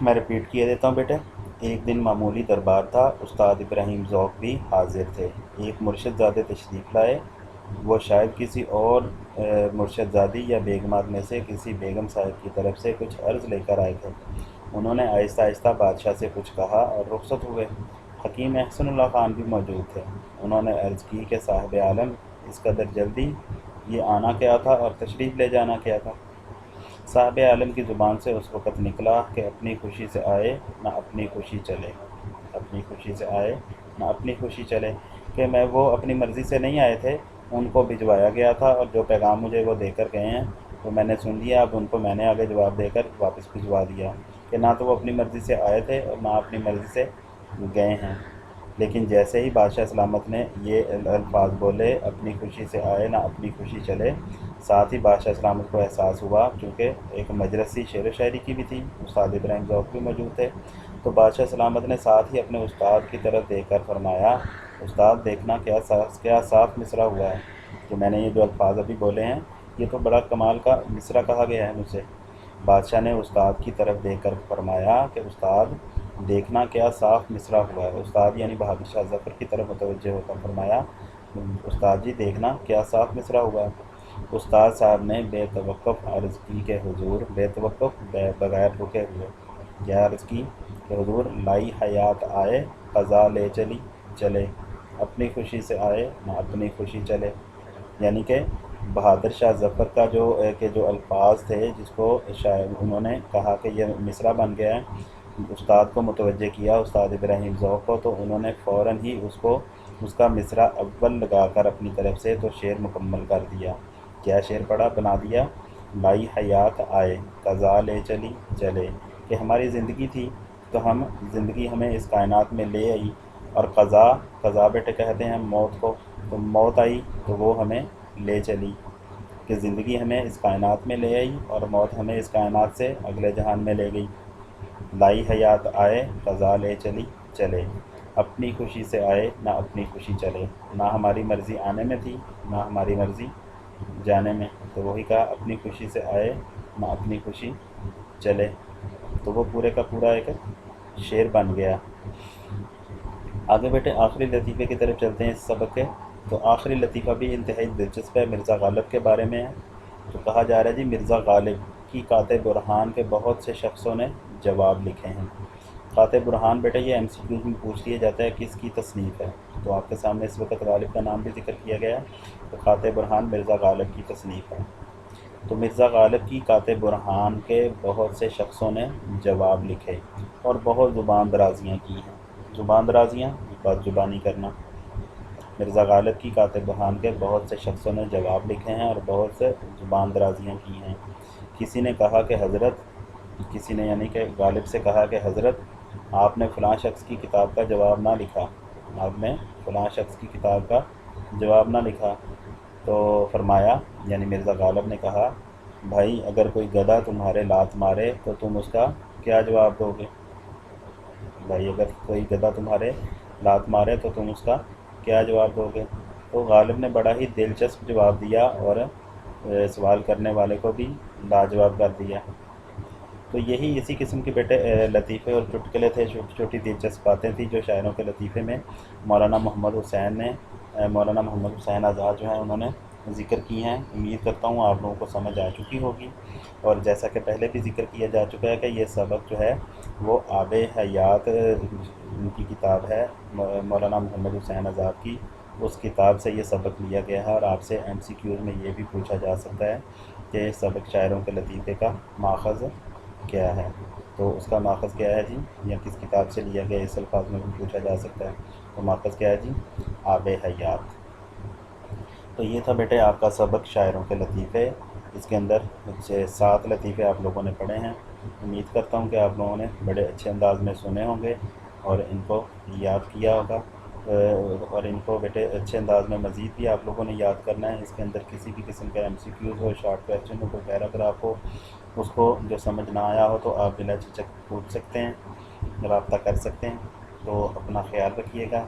میں ریپیٹ کیے دیتا ہوں بیٹے۔ ایک دن معمولی دربار تھا، استاد ابراہیم ذوق بھی حاضر تھے۔ ایک مرشد زادے تشریف لائے۔ وہ شاید کسی اور مرشد زادی یا بیگمات میں سے کسی بیگم صاحب کی طرف سے کچھ عرض لے کر آئے تھے۔ انہوں نے آہستہ آہستہ بادشاہ سے کچھ کہا اور رخصت ہوئے۔ حکیم احسن اللہ خان بھی موجود تھے۔ انہوں نے عرض کی کہ صاحب عالم، اس قدر جلدی، یہ آنا کیا تھا اور تشریف لے جانا کیا تھا؟ صاحب عالم کی زبان سے اس وقت نکلا کہ اپنی خوشی سے آئے نہ اپنی خوشی چلے۔ اپنی خوشی سے آئے نہ اپنی خوشی چلے، کہ میں وہ اپنی مرضی سے نہیں آئے تھے، ان کو بھجوایا گیا تھا اور جو پیغام مجھے وہ دے کر گئے ہیں وہ میں نے سن لیا۔ اب ان کو میں نے آگے جواب دے کر واپس بھجوا دیا کہ نہ تو وہ اپنی مرضی سے آئے تھے اور نہ اپنی مرضی سے گئے ہیں۔ لیکن جیسے ہی بادشاہ سلامت نے یہ الفاظ بولے، اپنی خوشی سے آئے نہ اپنی خوشی چلے، ساتھ ہی بادشاہ سلامت کو احساس ہوا، چونکہ ایک مجلس سی شعر و شاعری کی بھی تھی، استاد ابراہیم ذوق بھی موجود تھے، تو بادشاہ سلامت نے ساتھ ہی اپنے استاد کی طرف دیکھ کر فرمایا، استاد دیکھنا کیا صاف مصرع ہوا ہے۔ کہ میں نے یہ جو الفاظ ابھی بولے ہیں، یہ تو بڑا کمال کا مصرع کہا گیا ہے مجھ سے۔ بادشاہ نے استاد کی طرف دیکھ کر فرمایا کہ استاد دیکھنا کیا صاف مصرع ہوا ہے۔ استاد یعنی بہادر شاہ ظفر کی طرف متوجہ ہوتا فرمایا، استاد جی دیکھنا کیا صاف مصرع ہوا ہے۔ استاد صاحب نے بے توقف عرض کی کہ حضور، بے توقف بغیر رکے ہوئے کیا عرض کی کہ حضور، لائی حیات آئے قضا لے چلی چلے، اپنی خوشی سے آئے نہ اپنی خوشی چلے۔ یعنی کہ بہادر شاہ ظفر کا جو الفاظ تھے، جس کو شاید انہوں نے کہا کہ یہ مصرع بن گیا ہے، استاد کو متوجہ کیا، استاد ابراہیم ذوق کو، تو انہوں نے فوراً ہی اس کا مصرع اول لگا کر اپنی طرف سے تو شعر مکمل کر دیا۔ کیا شعر پڑھا بنا دیا؟ لائی حیات آئے قضا لے چلی چلے، کہ ہماری زندگی تھی تو زندگی ہمیں اس کائنات میں لے آئی، اور قضا بیٹے کہتے ہیں موت کو، تو موت آئی تو وہ ہمیں لے چلی، کہ زندگی ہمیں اس کائنات میں لے آئی اور موت ہمیں اس کائنات سے اگلے جہان میں لے گئی۔ لائی حیات آئے قضا لے چلی چلے، اپنی خوشی سے آئے نہ اپنی خوشی چلے، نہ ہماری مرضی آنے میں تھی نہ ہماری مرضی جانے میں، تو وہی کہا اپنی خوشی سے آئے نہ اپنی خوشی چلے، تو وہ پورے کا پورا ایک شعر بن گیا۔ آگے بیٹے آخری لطیفے کی طرف چلتے ہیں اس سبق کے۔ تو آخری لطیفہ بھی انتہائی دلچسپ ہے، مرزا غالب کے بارے میں ہے۔ تو کہا جا رہا ہے جی، مرزا غالب کی قاطع برہان کے بہت سے شخصوں نے جواب لکھے ہیں۔ قاطع برہان بیٹے یہ ایم سی کیو میں پوچھ لیا جاتا ہے کس کی تصنیف ہے، تو آپ کے سامنے اس وقت غالب کا نام بھی ذکر کیا گیا ہے، تو قاطع برہان مرزا غالب کی تصنیف ہے۔ تو مرزا غالب کی قاطع برہان کے بہت سے شخصوں نے جواب لکھے اور بہت زبان درازیاں کی ہیں۔ زبان درازیاں، بد زبانی کرنا۔ مرزا غالب کی قاطع برہان کے بہت سے شخصوں نے جواب لکھے ہیں اور بہت سے زبان درازیاں کی ہیں۔ کسی نے کہا کہ حضرت، کسی نے یعنی کہ غالب سے کہا کہ حضرت، آپ نے فلاں شخص کی کتاب کا جواب نہ لکھا، آپ نے فلاں شخص کی کتاب کا جواب نہ لکھا۔ تو فرمایا، یعنی مرزا غالب نے کہا، بھائی اگر کوئی گدھا تمہارے لات مارے تو تم اس کا کیا جواب دو گے؟ بھائی اگر کوئی گدھا تمہارے لات مارے تو تم اس کا کیا جواب دو گے؟ تو غالب نے بڑا ہی دلچسپ جواب دیا اور سوال کرنے والے کو بھی لاجواب کر دیا۔ تو یہی اسی قسم کے بیٹے لطیفے اور چٹکلے تھے، چھوٹی چھوٹی دلچسپ باتیں تھیں جو شاعروں کے لطیفے میں مولانا محمد حسین آزاد جو ہیں انہوں نے ذکر کی ہیں۔ امید کرتا ہوں آپ لوگوں کو سمجھ آ چکی ہوگی، اور جیسا کہ پہلے بھی ذکر کیا جا چکا ہے کہ یہ سبق جو ہے وہ آب حیات ان کی کتاب ہے، مولانا محمد حسین آزاد کی، اس کتاب سے یہ سبق لیا گیا ہے، اور آپ سے ایم سی کیوز میں یہ بھی پوچھا جا سکتا ہے کہ سبق شاعروں کے لطیفے کا ماخذ کیا ہے، تو اس کا ماخذ کیا ہے جی، یا کس کتاب سے لیا گیا، اس الفاظ میں بھی پوچھا جا سکتا ہے، تو ماخذ کیا ہے جی، آب حیات۔ تو یہ تھا بیٹے آپ کا سبق شاعروں کے لطیفے، اس کے اندر 7 لطیفے آپ لوگوں نے پڑھے ہیں۔ امید کرتا ہوں کہ آپ لوگوں نے بڑے اچھے انداز میں سنے ہوں گے اور ان کو یاد کیا ہوگا، اور ان کو بیٹے اچھے انداز میں مزید بھی آپ لوگوں نے یاد کرنا ہے۔ اس کے اندر کسی بھی قسم کا ایم سی کیوز ہو، شارٹ کویسچن ہو، کوئی پیراگراف ہو، اس کو جو سمجھ نہ آیا ہو تو آپ بلا جھجک پوچھ سکتے ہیں، رابطہ کر سکتے ہیں۔ تو اپنا خیال رکھیے گا۔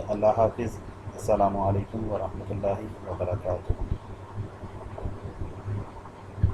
اللہ حافظ۔ السلام علیکم ورحمۃ اللہ وبرکاتہ۔